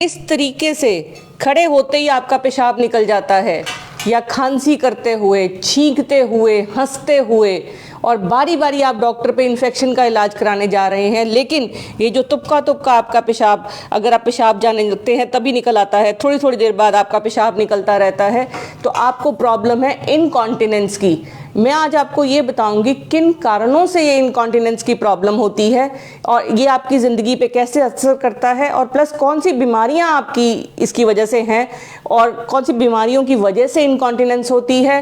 इस तरीके से खड़े होते ही आपका पेशाब निकल जाता है, या खांसी करते हुए, छींकते हुए, हंसते हुए, और बारी बारी आप डॉक्टर पे इन्फेक्शन का इलाज कराने जा रहे हैं, लेकिन ये जो तुपका तुपका आपका पेशाब, अगर आप पेशाब जाने लगते हैं तभी निकल आता है, थोड़ी थोड़ी देर बाद आपका पेशाब निकलता रहता है, तो आपको प्रॉब्लम है इनकॉन्टिनेंस की। मैं आज आपको ये बताऊंगी किन कारणों से ये इनकॉन्टिनेंस की प्रॉब्लम होती है और ये आपकी ज़िंदगी पे कैसे असर करता है, और प्लस कौन सी बीमारियां आपकी इसकी वजह से हैं और कौन सी बीमारियों की वजह से इनकॉन्टिनेंस होती है,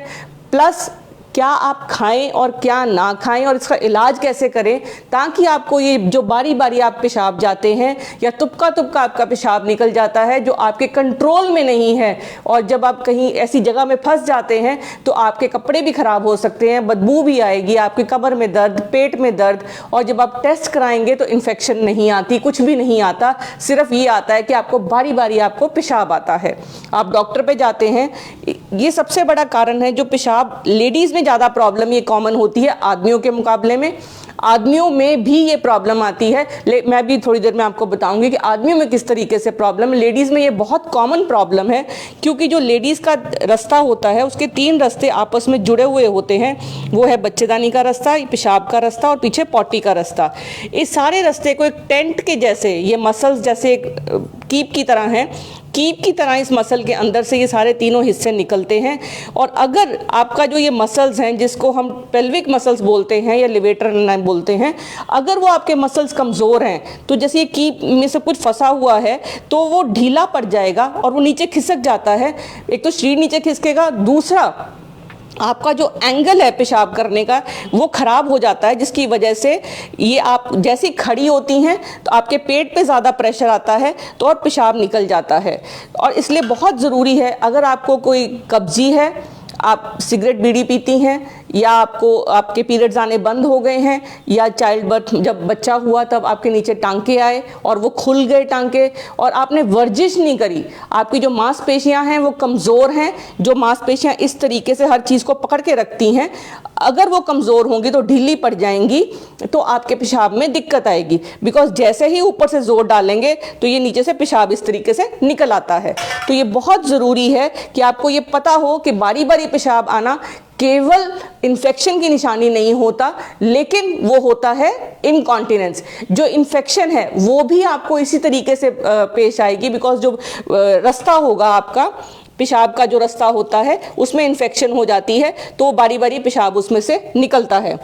प्लस क्या आप खाएं और क्या ना खाएं और इसका इलाज कैसे करें, ताकि आपको ये जो बारी बारी आप पेशाब जाते हैं या तुपका तुपका आपका पेशाब निकल जाता है जो आपके कंट्रोल में नहीं है, और जब आप कहीं ऐसी जगह में फंस जाते हैं तो आपके कपड़े भी खराब हो सकते हैं, बदबू भी आएगी, आपकी कमर में दर्द, पेट में दर्द, और जब आप टेस्ट कराएंगे तो इन्फेक्शन नहीं आती, कुछ भी नहीं आता, सिर्फ ये आता है कि आपको बारी बारी आपको पेशाब आता है। आप डॉक्टर पे जाते हैं, ये सबसे बड़ा कारण है। जो पेशाब लेडीज़ में ज़्यादा प्रॉब्लम ये कॉमन होती है आदमियों के मुकाबले में, आदमियों में भी ये प्रॉब्लम आती है, मैं भी थोड़ी देर में आपको बताऊंगी कि आदमियों में किस तरीके से प्रॉब्लम है। लेडीज़ में ये बहुत कॉमन प्रॉब्लम है, क्योंकि जो लेडीज़ का रास्ता होता है उसके 3 रास्ते आपस में जुड़े हुए होते हैं, वो है बच्चेदानी का रास्ता, पेशाब का रास्ता और पीछे पॉटी का रास्ता। इस सारे रास्ते को एक टेंट के जैसे, ये मसल्स जैसे एक कीप की तरह हैं, कीप की तरह इस मसल के अंदर से ये सारे तीनों हिस्से निकलते हैं। और अगर आपका जो ये मसल्स हैं, जिसको हम पेल्विक मसल्स बोलते हैं या लिवेटर बोलते हैं, अगर वो आपके मसल्स कमज़ोर हैं, तो जैसे ये कीप में से कुछ फंसा हुआ है तो वो ढीला पड़ जाएगा और वो नीचे खिसक जाता है। एक तो शरीर नीचे खिसकेगा, दूसरा आपका जो एंगल है पेशाब करने का वो ख़राब हो जाता है, जिसकी वजह से ये आप जैसी खड़ी होती हैं तो आपके पेट पे ज़्यादा प्रेशर आता है तो और पेशाब निकल जाता है। और इसलिए बहुत ज़रूरी है, अगर आपको कोई कब्जी है, आप सिगरेट बीड़ी पीती हैं, या आपको आपके पीरियड्स आने बंद हो गए हैं, या चाइल्ड बर्थ जब बच्चा हुआ तब आपके नीचे टांके आए और वो खुल गए टांके, और आपने वर्जिश नहीं करी, आपकी जो मांसपेशियां हैं वो कमज़ोर हैं, जो मांसपेशियां इस तरीके से हर चीज़ को पकड़ के रखती हैं, अगर वो कमज़ोर होंगी तो ढीली पड़ जाएंगी, तो आपके पेशाब में दिक्कत आएगी। बिकॉज जैसे ही ऊपर से जोर डालेंगे तो ये नीचे से पेशाब इस तरीके से निकल आता है। तो ये बहुत ज़रूरी है कि आपको ये पता हो कि बारी बारी पेशाब आना केवल इन्फेक्शन की निशानी नहीं होता, लेकिन वो होता है इनकॉन्टिनेंस। जो इन्फेक्शन है वो भी आपको इसी तरीके से पेश आएगी, बिकॉज जो रास्ता होगा आपका, पेशाब का जो रास्ता होता है उसमें इन्फेक्शन हो जाती है तो बारी बारी पेशाब उसमें से निकलता है।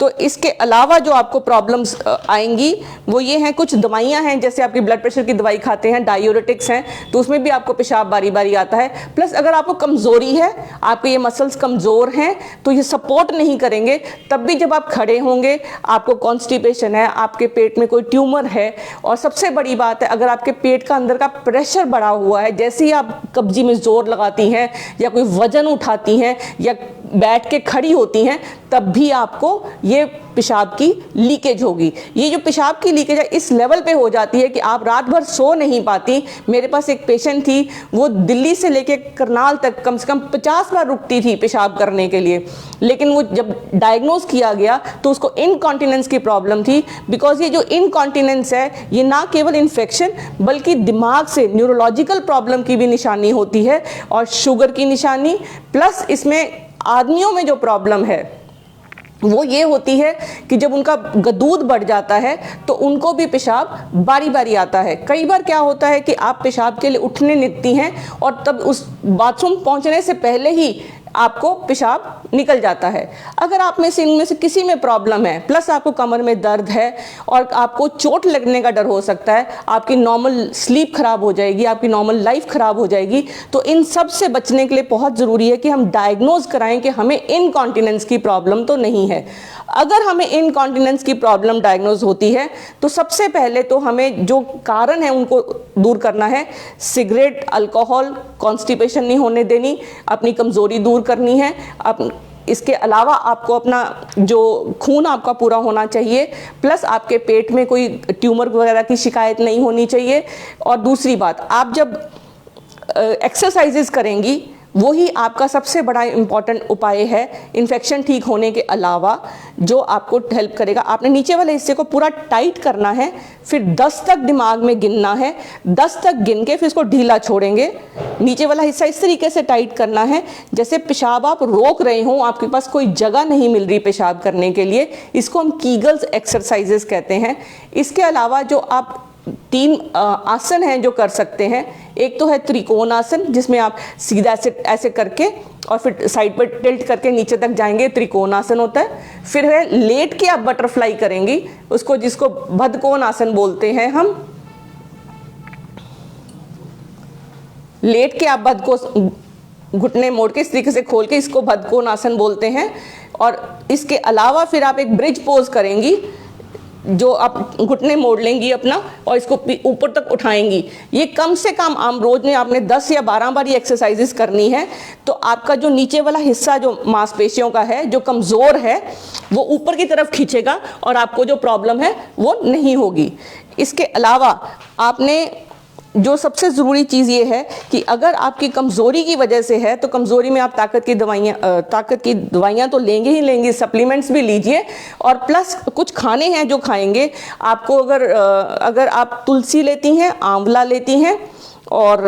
तो इसके अलावा जो आपको प्रॉब्लम्स आएंगी वो ये हैं, कुछ दवाइयाँ हैं, जैसे आपकी ब्लड प्रेशर की दवाई खाते हैं, डायूरेटिक्स हैं, तो उसमें भी आपको पेशाब बारी बारी आता है। प्लस अगर आपको कमज़ोरी है, आपके ये मसल्स कमज़ोर हैं तो ये सपोर्ट नहीं करेंगे, तब भी जब आप खड़े होंगे आपको कॉन्स्टिपेशन है, आपके पेट में कोई ट्यूमर है, और सबसे बड़ी बात है अगर आपके पेट का अंदर का प्रेशर बढ़ा हुआ है, जैसे ही आप कब्जी में जोर लगाती हैं या कोई वजन उठाती हैं या बैठ के खड़ी होती हैं, तब भी आपको ये पेशाब की लीकेज होगी। ये जो पेशाब की लीकेज है इस लेवल पे हो जाती है कि आप रात भर सो नहीं पाती। मेरे पास एक पेशेंट थी, वो दिल्ली से लेके करनाल तक कम से कम 50 बार रुकती थी पेशाब करने के लिए, लेकिन वो जब डायग्नोज किया गया तो उसको इनकॉन्टिनेंस की प्रॉब्लम थी। बिकॉज ये जो इनकॉन्टिनेंस है ये ना केवल इन्फेक्शन बल्कि दिमाग से न्यूरोलॉजिकल प्रॉब्लम की भी निशानी होती है, और शुगर की निशानी, प्लस इसमें आदमियों में जो प्रॉब्लम है वो ये होती है कि जब उनका दूध बढ़ जाता है तो उनको भी पेशाब बारी बारी आता है। कई बार क्या होता है कि आप पेशाब के लिए उठने निकलती हैं और तब उस बाथरूम पहुंचने से पहले ही आपको पेशाब निकल जाता है। अगर आप में से इनमें से किसी में प्रॉब्लम है, प्लस आपको कमर में दर्द है और आपको चोट लगने का डर हो सकता है, आपकी नॉर्मल स्लीप खराब हो जाएगी, आपकी नॉर्मल लाइफ खराब हो जाएगी, तो इन सब से बचने के लिए बहुत ज़रूरी है कि हम डायग्नोज कराएं कि हमें इनकॉन्टिनेंस की प्रॉब्लम तो नहीं है। अगर हमें इनकॉन्टिनेंस की प्रॉब्लम डायग्नोज होती है तो सबसे पहले तो हमें जो कारण है उनको दूर करना है। सिगरेट, अल्कोहल, कॉन्स्टिपेशन नहीं होने देनी, अपनी कमज़ोरी दूर करनी है। इसके अलावा आपको अपना जो खून आपका पूरा होना चाहिए, प्लस आपके पेट में कोई ट्यूमर वगैरह की शिकायत नहीं होनी चाहिए। और दूसरी बात, आप जब एक्सरसाइजेज करेंगी वही आपका सबसे बड़ा इम्पॉर्टेंट उपाय है इन्फेक्शन ठीक होने के अलावा, जो आपको हेल्प करेगा। आपने नीचे वाले हिस्से को पूरा टाइट करना है, फिर 10 तक दिमाग में गिनना है, 10 तक गिन के फिर इसको ढीला छोड़ेंगे। नीचे वाला हिस्सा इस तरीके से टाइट करना है जैसे पेशाब आप रोक रहे हो, आपके पास कोई जगह नहीं मिल रही पेशाब करने के लिए। इसको हम कीगल्स एक्सरसाइजेस कहते हैं। इसके अलावा जो आप 3 आसन हैं जो कर सकते हैं, एक तो है त्रिकोण आसन, जिसमें आप सीधा ऐसे करके और फिर साइड पर टिल्ट करके नीचे तक जाएंगे, त्रिकोण आसन होता है। फिर है लेट के आप बटरफ्लाई करेंगी, उसको जिसको बद्धकोण आसन बोलते हैं हम। लेट के आप बद्ध को घुटने मोड़ के इस तरीके से खोल के, इसको बद्धकोण आसन बोलते हैं। और इसके अलावा फिर आप एक ब्रिज पोज करेंगी, जो आप घुटने मोड़ लेंगी अपना और इसको ऊपर तक उठाएंगी। ये कम से कम आप रोज में आपने 10 या 12 बार ये एक्सरसाइजेस करनी है। तो आपका जो नीचे वाला हिस्सा जो मांसपेशियों का है, जो कमज़ोर है, वो ऊपर की तरफ खींचेगा और आपको जो प्रॉब्लम है वो नहीं होगी। इसके अलावा आपने जो सबसे ज़रूरी चीज़ ये है कि अगर आपकी कमज़ोरी की वजह से है तो कमज़ोरी में आप ताकत की दवाइयाँ तो लेंगे ही लेंगे, सप्लीमेंट्स भी लीजिए। और प्लस कुछ खाने हैं जो खाएंगे आपको, अगर आप तुलसी लेती हैं, आंवला लेती हैं और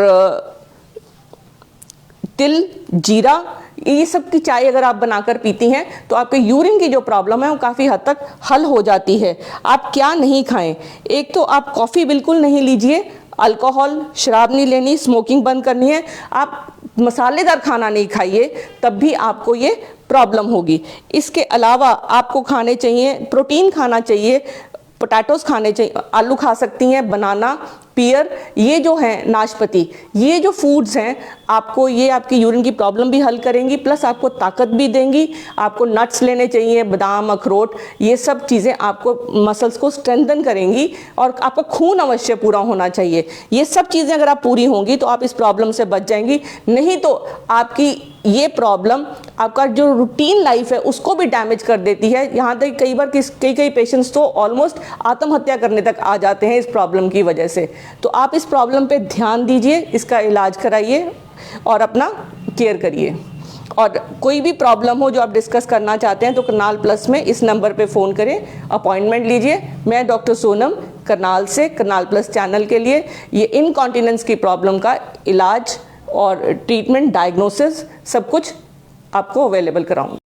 तिल, जीरा, ये सब की चाय अगर आप बनाकर पीती हैं तो आपके यूरिन की जो प्रॉब्लम है वो काफ़ी हद तक हल हो जाती है। आप क्या नहीं खाएं, एक तो आप कॉफ़ी बिल्कुल नहीं लीजिए, अल्कोहल, शराब नहीं लेनी, स्मोकिंग बंद करनी है। आप मसालेदार खाना नहीं खाइए, तब भी आपको ये प्रॉब्लम होगी। इसके अलावा आपको खाने चाहिए, प्रोटीन खाना चाहिए, पोटैटोस खाने चाहिए, आलू खा सकती हैं, बनाना, पियर, ये जो हैं नाशपाती, ये जो फूड्स हैं आपको, ये आपकी यूरिन की प्रॉब्लम भी हल करेंगी, प्लस आपको ताकत भी देंगी। आपको नट्स लेने चाहिए, बादाम, अखरोट, ये सब चीज़ें आपको मसल्स को स्ट्रेंथन करेंगी। और आपका खून अवश्य पूरा होना चाहिए। ये सब चीज़ें अगर आप पूरी होंगी तो आप इस प्रॉब्लम से बच जाएंगी। नहीं तो आपकी ये प्रॉब्लम आपका जो रूटीन लाइफ है उसको भी डैमेज कर देती है। यहाँ तक कई बार कई पेशेंट्स तो ऑलमोस्ट आत्महत्या करने तक आ जाते हैं इस प्रॉब्लम की वजह से। तो आप इस प्रॉब्लम पे ध्यान दीजिए, इसका इलाज कराइए और अपना केयर करिए। और कोई भी प्रॉब्लम हो जो आप डिस्कस करना चाहते हैं तो करनाल प्लस में इस नंबर पे फ़ोन करें, अपॉइंटमेंट लीजिए। मैं डॉक्टर सोनम करनाल से, करनाल प्लस चैनल के लिए ये इनकॉन्टिनेंस की प्रॉब्लम का इलाज और ट्रीटमेंट, डायग्नोसिस सब कुछ आपको अवेलेबल कराऊंगी।